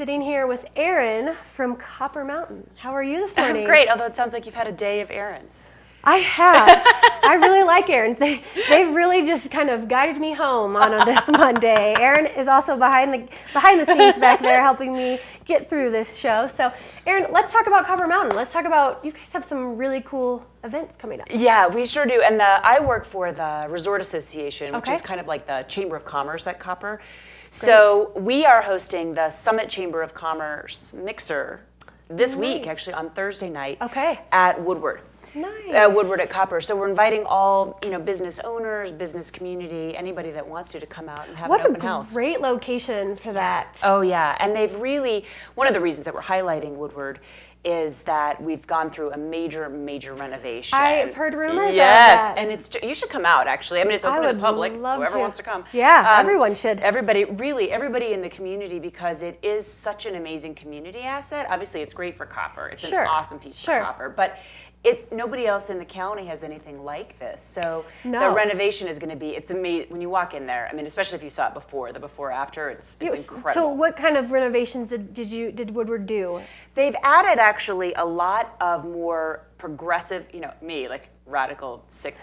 sitting here with Erin from Copper Mountain. How are you this morning? Great, although it sounds like you've had a day of errands. I have. I really like errands. They've really just kind of guided me home on this Monday. Erin is also behind the scenes back there helping me get through this show. So, Erin, let's talk about Copper Mountain. Let's talk about, you guys have some really cool events coming up. Yeah, we sure do. And I work for the Resort Association, which Okay. is kind of like the Chamber of Commerce at Copper. So we are hosting the Summit Chamber of Commerce Mixer this week, actually on Thursday night at Woodward. Nice. Woodward at Copper. So we're inviting all, business owners, business community, anybody that wants to come out and have an open house. What a great location for that. Oh yeah, and they've really, one of the reasons that we're highlighting Woodward is that we've gone through a major renovation. I've heard rumors of that. that. And you should come out actually. I mean, it's open to the public, whoever wants to come. Yeah, everyone should. Everybody in the community, because it is such an amazing community asset. Obviously, it's great for Copper. It's an awesome piece for Copper, but nobody else in the county has anything like this. So the renovation is going to be, it's amazing when you walk in there. I mean, especially if you saw it before, the before after, it's incredible. So what kind of renovations did Woodward do? They've added actually a lot of more progressive, me, like radical, sick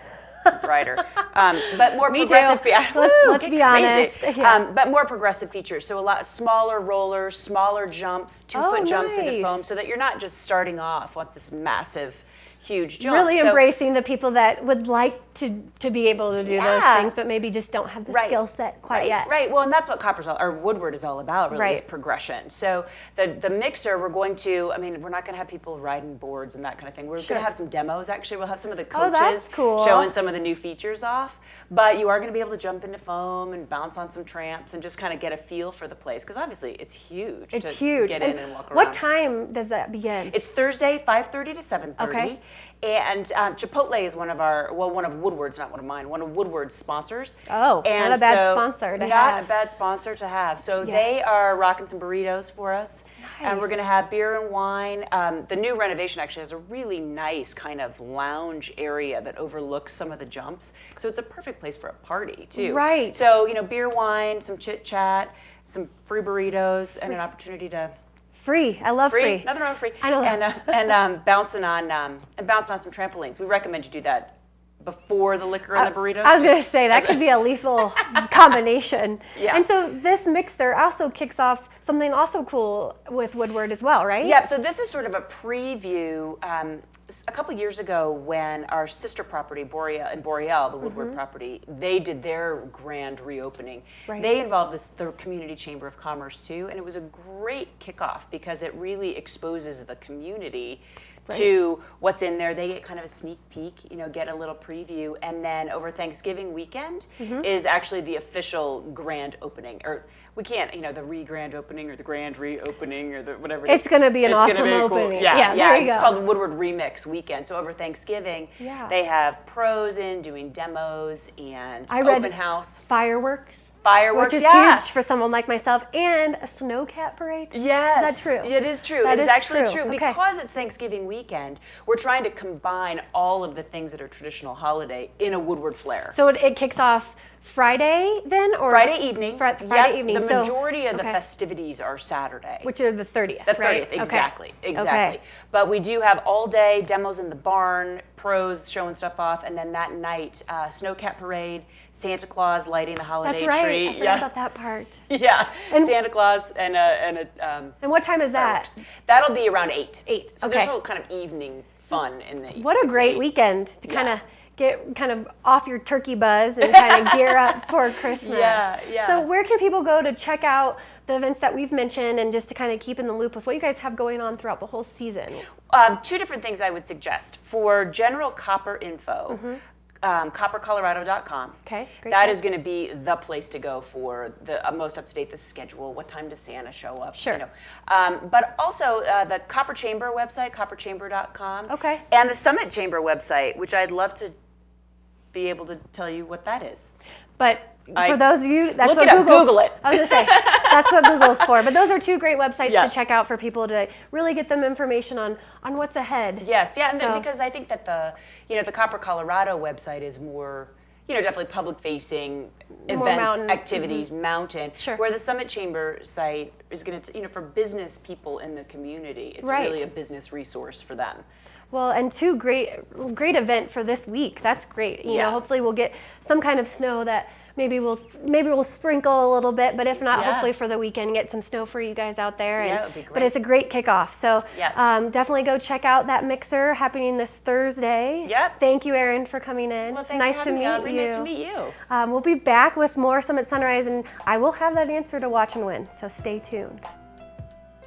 writer, but more progressive. Let's be honest. Yeah. But more progressive features. So a lot smaller rollers, smaller jumps, 2-foot jumps into foam, so that you're not just starting off with this massive, huge jump. Really embracing the people that would like to be able to do those things, but maybe just don't have the skill set quite yet. Right. Well, and that's what Woodward is all about, really, is progression. So the mixer, we're not going to have people riding boards and that kind of thing. We're going to have some demos, actually. We'll have some of the coaches showing some of the new features off. But you are going to be able to jump into foam and bounce on some tramps and just kind of get a feel for the place. Because obviously, it's huge. It's huge. Get in and walk around. What time does that begin? It's Thursday, 5:30 to 7:30. Okay. And Chipotle is one of Woodward's, not one of mine, one of Woodward's sponsors. Oh, and not a bad sponsor to have. Not a bad sponsor to have. So they are rocking some burritos for us. Nice. And we're going to have beer and wine. The new renovation actually has a really nice kind of lounge area that overlooks some of the jumps. So it's a perfect place for a party, too. Right. So, beer, wine, some chit-chat, some free burritos, and an opportunity to... Free. I love free. Nothing wrong with free. I know that. And bouncing on some trampolines. We recommend you do that before the liquor and the burritos. I was going to say, that could be a lethal combination. Yeah. And so this mixer also kicks off something also cool with Woodward as well, right? Yeah, so this is sort of a preview. A couple years ago, when our sister property, Boreal, the Woodward property, they did their grand reopening. Right. They involved the Community Chamber of Commerce too, and it was a great kickoff because it really exposes the community to what's in there. They get kind of a sneak peek, get a little preview, and then over Thanksgiving weekend is actually the official grand opening. Or we can't, the grand opening or the grand reopening or the whatever. It's going to be an awesome opening. Cool. Yeah, there you it's go. called the Woodward Remix Weekend. So over Thanksgiving, they have pros in doing demos and open house. Fireworks, which is huge for someone like myself, and a snowcat parade. Yes. Is that true? It is true. That it is is actually true. true. Okay. Because it's Thanksgiving weekend, we're trying to combine all of the things that are traditional holiday in a Woodward flair. So it kicks off Friday then, or Friday evening. Friday evening. The majority of the festivities are Saturday. Which are the 30th. The 30th, right? exactly. Okay. But we do have all day demos in the barn, pros showing stuff off, and then that night, snowcat parade, Santa Claus lighting the holiday tree. I forgot about that part. Yeah, and Santa Claus and what time is that? That'll be around 8. 8. So there's a little kind of evening fun in the. What a great weekend to kind of get kind of off your turkey buzz and kind of gear up for Christmas. Yeah. So where can people go to check out the events that we've mentioned and just to kind of keep in the loop with what you guys have going on throughout the whole season? 2 different things I would suggest. For general Copper info, coppercolorado.com. Okay, great. That is going to be the place to go for the most up-to-date, the schedule, what time does Santa show up. Sure. But also the Copper Chamber website, copperchamber.com. Okay. And the Summit Chamber website, which I'd love to be able to tell you what that is. But for those of you, that's what Google it. I was going to say, that's what Google's for. But those are 2 great websites to check out for people to really get them information on what's ahead. Yes, and because I think that the Copper Colorado website is more, definitely public-facing More events, mountain. activities, mountain. Sure. Where the Summit Chamber site is going to, for business people in the community, it's Right. really a business resource for them. Well, and two great event for this week. That's great. You know, hopefully we'll get some kind of snow that maybe we'll sprinkle a little bit, but if not, Yeah. hopefully for the weekend get some snow for you guys out there. Yeah, it would be But great. it's a great kickoff. So Yeah. definitely go check out that mixer happening this Thursday. Yep. Thank you, Erin, for coming in. Well, It's thanks nice for to having me, meet Aubrey. you. Nice to meet you. We'll be back with more Summit Sunrise, and I will have that answer to watch and win. So stay tuned.